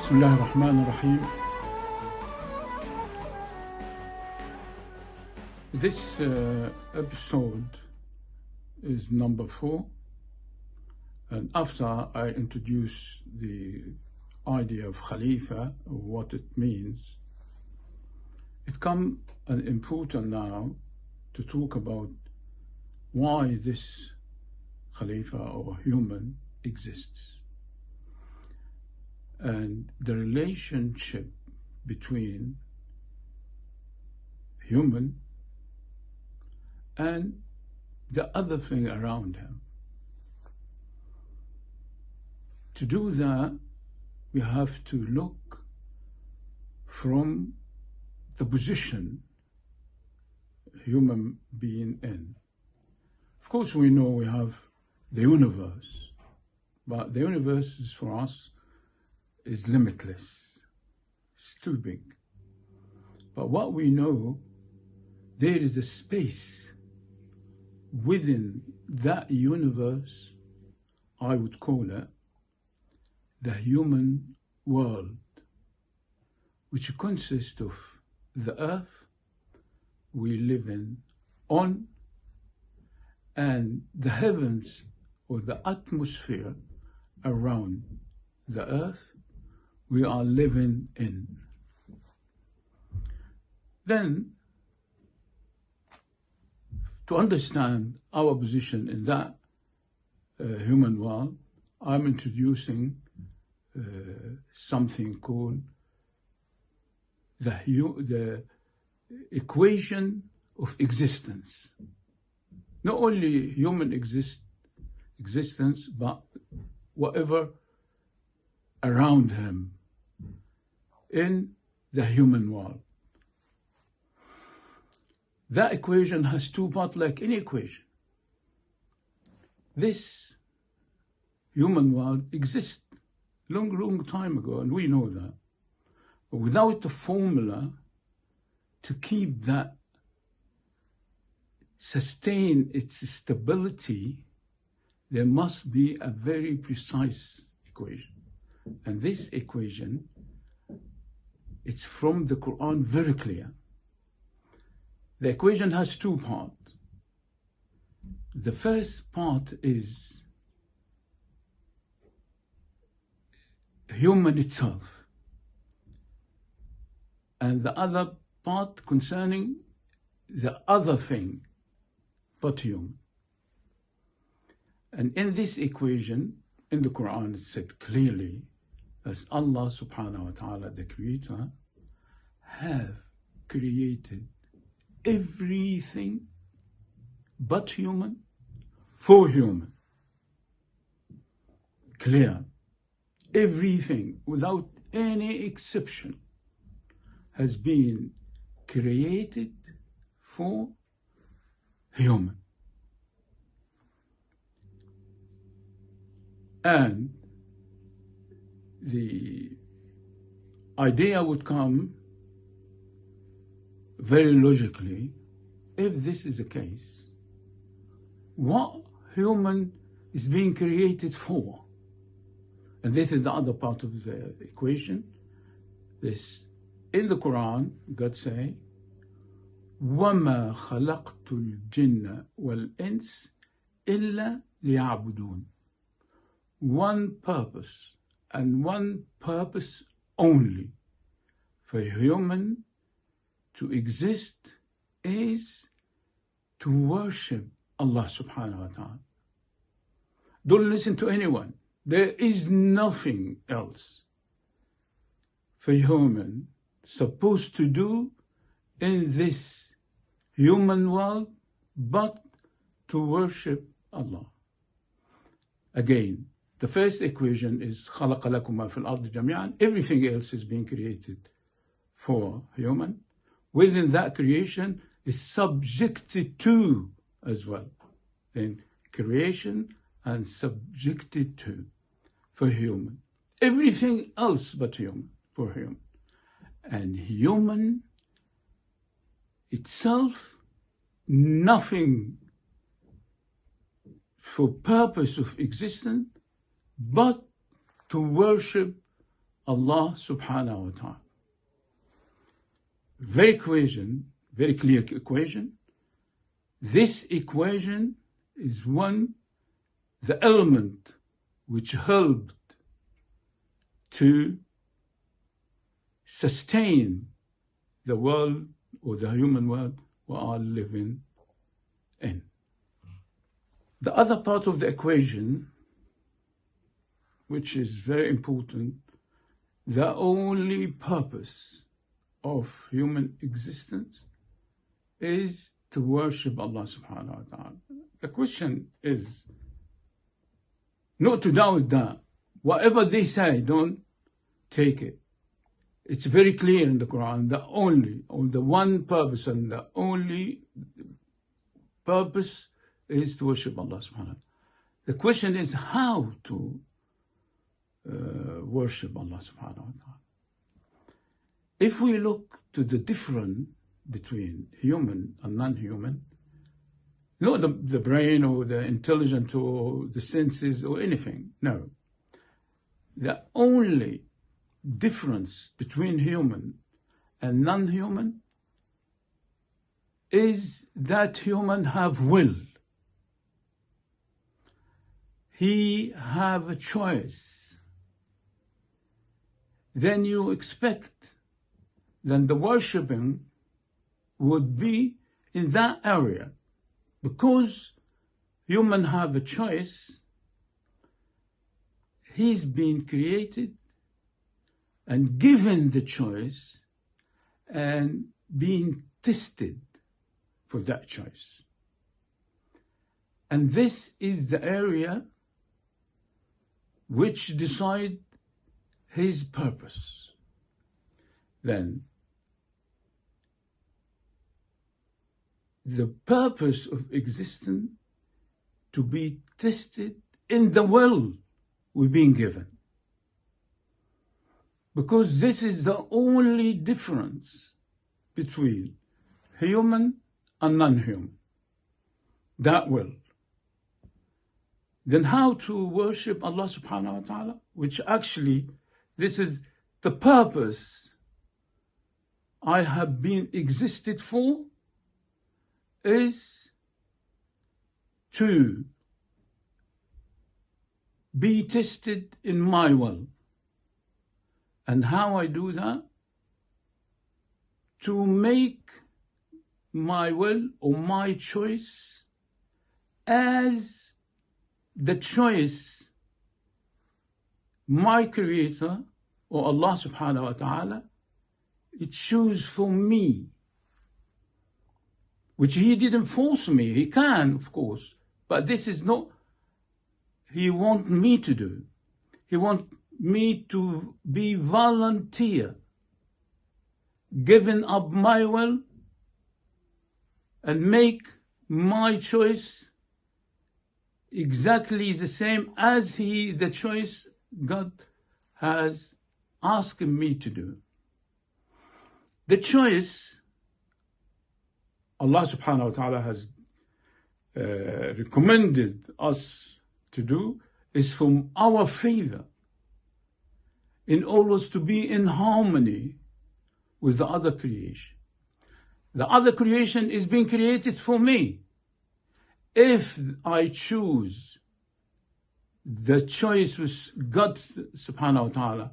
بسم الله الرحمن الرحيم. This episode is number 4, and after I introduce the idea of Khalifa, what it means, it comes important now to talk about why this Khalifa or human exists, and the relationship between human and the other thing around him. To do that, we have to look from the position human being in. Of course, we know we have the universe, but the universe is, for us, is limitless. It's too big. But what we know, there is a space within that universe, I would call it the human world, which consists of the earth we live on, and the heavens or the atmosphere around the earth we are living in. Then, to understand our position in that human world, I'm introducing something called the equation of existence. Not only human existence, but whatever around him in the human world. That equation has two parts, like any equation. This human world exists long time ago, and we know that. But without a formula to keep that, sustain its stability, there must be a very precise equation. And this equation, it's from the Quran, very clear. The equation has two parts. The first part is human itself, and the other part concerning the other thing but human. And in this equation, in the Quran, it said clearly, as Allah subhanahu wa ta'ala, the Creator, have created everything but human for human. Clear. Everything, without any exception, has been created for human. And the idea would come very logically, if this is the case, what human is being created for? And this is the other part of the equation. This, in the Quran, God say, وَمَا خَلَقْتُ الْجِنَّ وَالْإِنسِ إِلَّا لِيَعْبُدُونَ. One purpose, and one purpose only, for human to exist is to worship Allah subhanahu wa ta'ala. Don't listen to anyone. There is nothing else for human supposed to do in this human world but to worship Allah. Again, the first equation is خَلَقَ لَكُم مَا فِي الْأَرْضِ جَمِيعًا. Everything else is being created for human. Within that creation is subjected to as well. Then creation and subjected to for human. Everything else but human, for human. And human itself, nothing for purpose of existence but to worship Allah subhanahu wa ta'ala. Very clear equation. This equation is the element which helped to sustain the world or the human world we are living in. The other part of the equation, which is very important, the only purpose of human existence is to worship Allah subhanahu wa ta'ala. The question is not to doubt that. Whatever they say, don't take it. It's very clear in the Quran, the one purpose and the only purpose is to worship Allah subhanahu wa ta'ala. The question is how to worship Allah subhanahu wa ta'ala. If we look to the difference between human and non-human, not the brain or the intelligence or the senses or anything, no. The only difference between human and non-human is that human have will. He have a choice. Then you expect that the worshipping would be in that area. Because human have a choice, he's been created and given the choice and being tested for that choice. And this is the area which decide his purpose. Then the purpose of existence to be tested in the world we're being given. Because this is the only difference between human and non-human. That will. Then how to worship Allah subhanahu wa ta'ala, which actually, this is the purpose I have been existed for, is to be tested in my will. And how I do that? To make my will or my choice as the choice my Creator or Allah subhanahu wa ta'ala it choose for me, which He didn't force me. He can, of course, but this is not He want me to do. He want me to be volunteer, giving up my will and make my choice exactly the same as the choice God has asked me to do. The choice Allah subhanahu wa ta'ala has recommended us to do is from our favor, in order to be in harmony with the other creation. The other creation is being created for me. If I choose the choice which God subhanahu wa ta'ala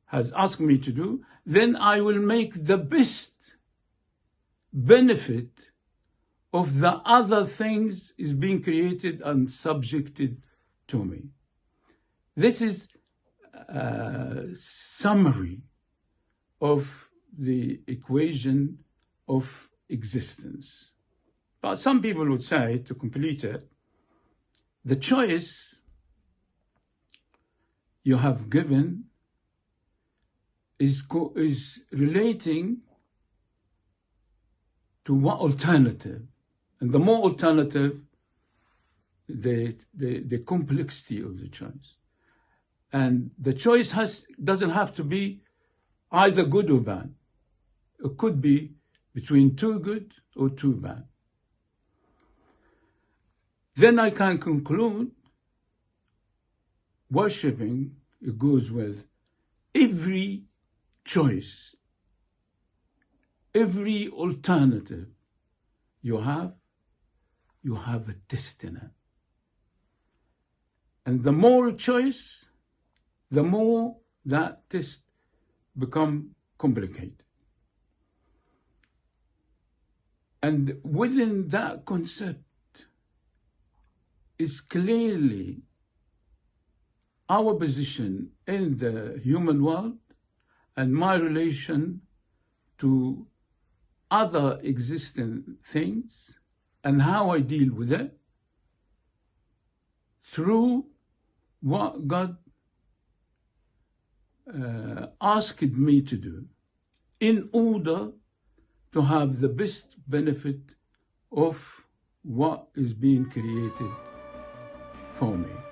has asked me to do, then I will make the best benefit of the other things is being created and subjected to me. This is a summary of the equation of existence. But some people would say, to complete it, the choice you have given is relating to what alternative. And the more alternative, the complexity of the choice. And the choice doesn't have to be either good or bad. It could be between too good or too bad. Then I can conclude worshipping, it goes with every choice, every alternative you have a destiny. And the more choice, the more that test become complicated. And within that concept is clearly our position in the human world and my relation to other existing things and how I deal with it through what God asked me to do in order to have the best benefit of what is being created for me.